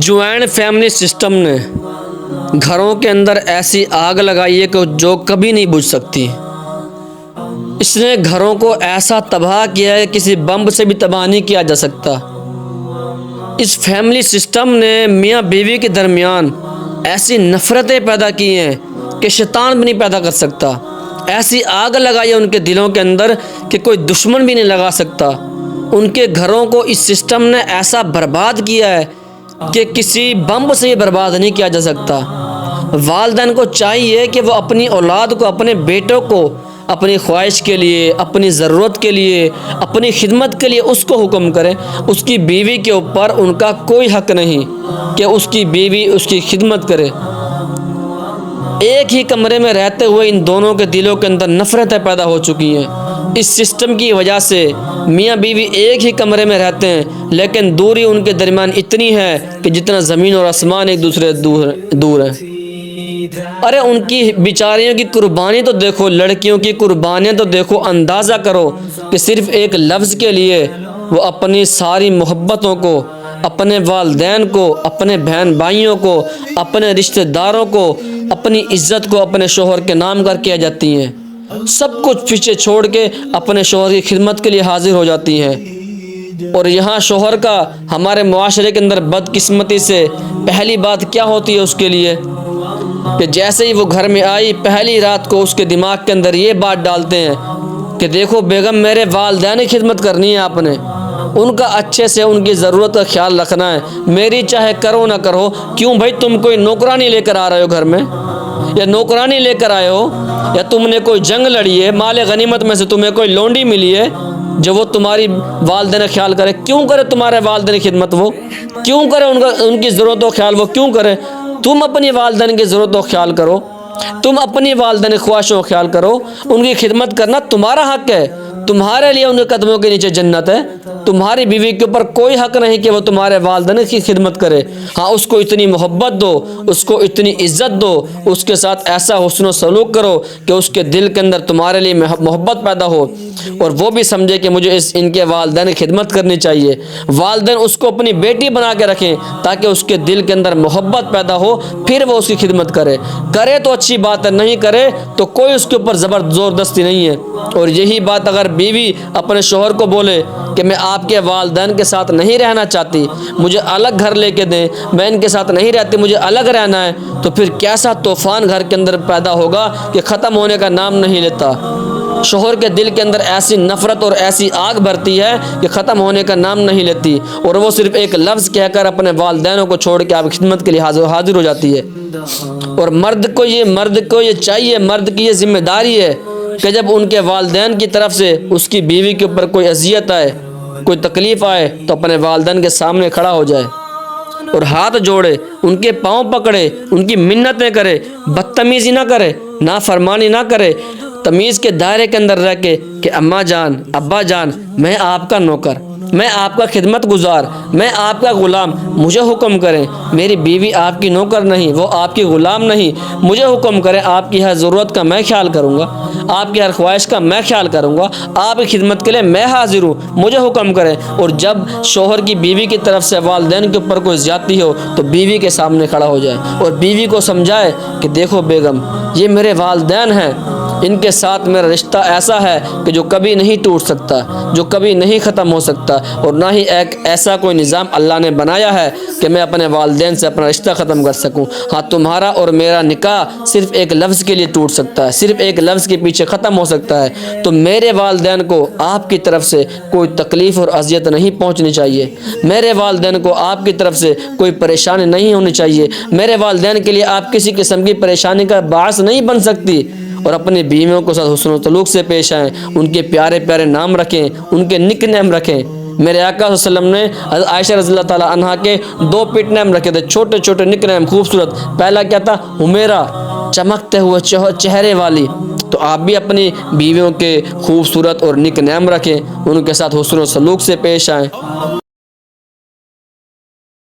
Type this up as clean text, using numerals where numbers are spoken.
Joint family system نے گھروں کے اندر ایسی آگ لگائی ہے کہ جو کبھی نہیں بجھ سکتی۔ اس نے گھروں کو ایسا تباہ کیا ہے کسی بم سے بھی تباہ نہیں کیا جا سکتا۔ اس فیملی سسٹم نے میاں بیوی کے درمیان ایسی نفرتیں پیدا کی ہیں کہ شیطان بھی نہیں پیدا کر سکتا۔ ایسی آگ لگائی ہے ان کے دلوں کے اندر کہ کوئی دشمن بھی نہیں لگا سکتا۔ ان کے گھروں کو اس سسٹم نے ایسا برباد کیا ہے کہ کسی بم سے برباد نہیں کیا جا سکتا۔ والدین کو چاہیے کہ وہ اپنی اولاد کو، اپنے بیٹوں کو اپنی خواہش کے لیے، اپنی ضرورت کے لیے، اپنی خدمت کے لیے اس کو حکم کریں۔ اس کی بیوی کے اوپر ان کا کوئی حق نہیں کہ اس کی بیوی اس کی خدمت کرے۔ ایک ہی کمرے میں رہتے ہوئے ان دونوں کے دلوں کے اندر نفرتیں پیدا ہو چکی ہیں۔ اس سسٹم کی وجہ سے میاں بیوی ایک ہی کمرے میں رہتے ہیں لیکن دوری ان کے درمیان اتنی ہے کہ جتنا زمین اور آسمان ایک دوسرے دور ہیں۔ ارے ان کی بیچاریوں کی قربانی تو دیکھو، لڑکیوں کی قربانیاں تو دیکھو، اندازہ کرو کہ صرف ایک لفظ کے لیے وہ اپنی ساری محبتوں کو، اپنے والدین کو، اپنے بہن بھائیوں کو، اپنے رشتہ داروں کو، اپنی عزت کو اپنے شوہر کے نام کر کے جاتی ہیں۔ سب کچھ پیچھے چھوڑ کے اپنے شوہر کی خدمت کے لیے حاضر ہو جاتی ہیں۔ اور یہاں شوہر کا ہمارے معاشرے کے اندر بدقسمتی سے پہلی بات کیا ہوتی ہے اس کے لیے کہ جیسے ہی وہ گھر میں آئی پہلی رات کو اس کے دماغ کے اندر یہ بات ڈالتے ہیں کہ دیکھو بیگم، میرے والدین کی خدمت کرنی ہے آپ نے، ان کا اچھے سے ان کی ضرورت کا خیال رکھنا ہے، میری چاہے کرو نہ کرو۔ کیوں بھائی، تم کوئی نوکرانی لے کر آ رہے ہو گھر میں، یا نوکرانی لے کر آئے ہو، یا تم نے کوئی جنگ لڑی ہے، مال غنیمت میں سے تمہیں کوئی لونڈی ملی ہے جو وہ تمہاری والدین کا خیال کرے؟ کیوں کرے تمہارے والدین کی خدمت؟ وہ کیوں کرے ان کی ضرورتوں کا خیال؟ وہ کیوں کرے؟ تم اپنی والدین کی ضرورتوں کا خیال کرو، تم اپنی والدین کی خواہشوں کا خیال کرو۔ ان کی خدمت کرنا تمہارا حق ہے، تمہارے لیے ان کے قدموں کے نیچے جنت ہے۔ تمہاری بیوی کے اوپر کوئی حق نہیں کہ وہ تمہارے والدین کی خدمت کرے۔ ہاں، اس کو اتنی محبت دو، اس کو اتنی عزت دو، اس کے ساتھ ایسا حسن و سلوک کرو کہ اس کے دل کے اندر تمہارے لیے محبت پیدا ہو اور وہ بھی سمجھے کہ مجھے ان کے والدین کی خدمت کرنی چاہیے۔ والدین اس کو اپنی بیٹی بنا کے رکھیں تاکہ اس کے دل کے اندر محبت پیدا ہو، پھر وہ اس کی خدمت کرے تو اچھی بات ہے، نہیں کرے تو کوئی اس کے اوپر زبردستی نہیں ہے۔ اور یہی بات اگر بیوی اپنے شوہر کو بولے کہ میں آپ کے والدین کے ساتھ نہیں رہنا چاہتی، مجھے الگ گھر لے کے دیں، میں ان کے ساتھ نہیں رہتی، مجھے الگ رہنا ہے، تو پھر کیسا طوفان گھر کے اندر پیدا ہوگا کہ ختم ہونے کا نام نہیں لیتا۔ شوہر کے دل کے اندر ایسی نفرت اور ایسی آگ بھرتی ہے کہ ختم ہونے کا نام نہیں لیتی، اور وہ صرف ایک لفظ کہہ کر اپنے والدینوں کو چھوڑ کے آپ کی خدمت کے لیے حاضر ہو جاتی ہے۔ اور مرد کو یہ چاہیے، مرد کی یہ ذمہ داری ہے کہ جب ان کے والدین کی طرف سے اس کی بیوی کے اوپر کوئی اذیت آئے، کوئی تکلیف آئے، تو اپنے والدین کے سامنے کھڑا ہو جائے اور ہاتھ جوڑے، ان کے پاؤں پکڑے، ان کی منتیں کرے، بدتمیزی نہ کرے، نافرمانی نہ کرے، تمیز کے دائرے کے اندر رہ کے کہ اماں جان، ابا جان، میں آپ کا نوکر، میں آپ کا خدمت گزار، میں آپ کا غلام، مجھے حکم کریں۔ میری بیوی آپ کی نوکر نہیں، وہ آپ کی غلام نہیں، مجھے حکم کریں، آپ کی ہر ضرورت کا میں خیال کروں گا، آپ کی ہر خواہش کا میں خیال کروں گا، آپ کی خدمت کے لیے میں حاضر ہوں، مجھے حکم کریں۔ اور جب شوہر کی بیوی کی طرف سے والدین کے اوپر کوئی زیادتی ہو تو بیوی کے سامنے کھڑا ہو جائے اور بیوی کو سمجھائے کہ دیکھو بیگم، یہ میرے والدین ہیں، ان کے ساتھ میرا رشتہ ایسا ہے کہ جو کبھی نہیں ٹوٹ سکتا، جو کبھی نہیں ختم ہو سکتا، اور نہ ہی ایک ایسا کوئی نظام اللہ نے بنایا ہے کہ میں اپنے والدین سے اپنا رشتہ ختم کر سکوں۔ ہاں، تمہارا اور میرا نکاح صرف ایک لفظ کے لیے ٹوٹ سکتا ہے، صرف ایک لفظ کے پیچھے ختم ہو سکتا ہے، تو میرے والدین کو آپ کی طرف سے کوئی تکلیف اور اذیت نہیں پہنچنی چاہیے، میرے والدین کو آپ کی طرف سے کوئی پریشانی نہیں ہونی چاہیے، میرے والدین کے لیے آپ کسی قسم کی پریشانی کا باعث نہیں بن سکتی۔ اور اپنی بیویوں کو ساتھ حسن و سلوک سے پیش آئیں، ان کے پیارے پیارے نام رکھیں، ان کے نک نیم رکھیں۔ میرے آقا صلی اللہ علیہ وسلم نے حضرت عائشہ رضی اللہ تعالیٰ عنہا کے 2 پٹ نیم رکھے تھے، چھوٹے چھوٹے نک نیم، خوبصورت۔ پہلا کیا تھا؟ حمیرہ، چمکتے ہوئے چہرے والی۔ تو آپ بھی اپنی بیویوں کے خوبصورت اور نک نیم رکھیں، ان کے ساتھ حسن و سلوک سے پیش آئیں۔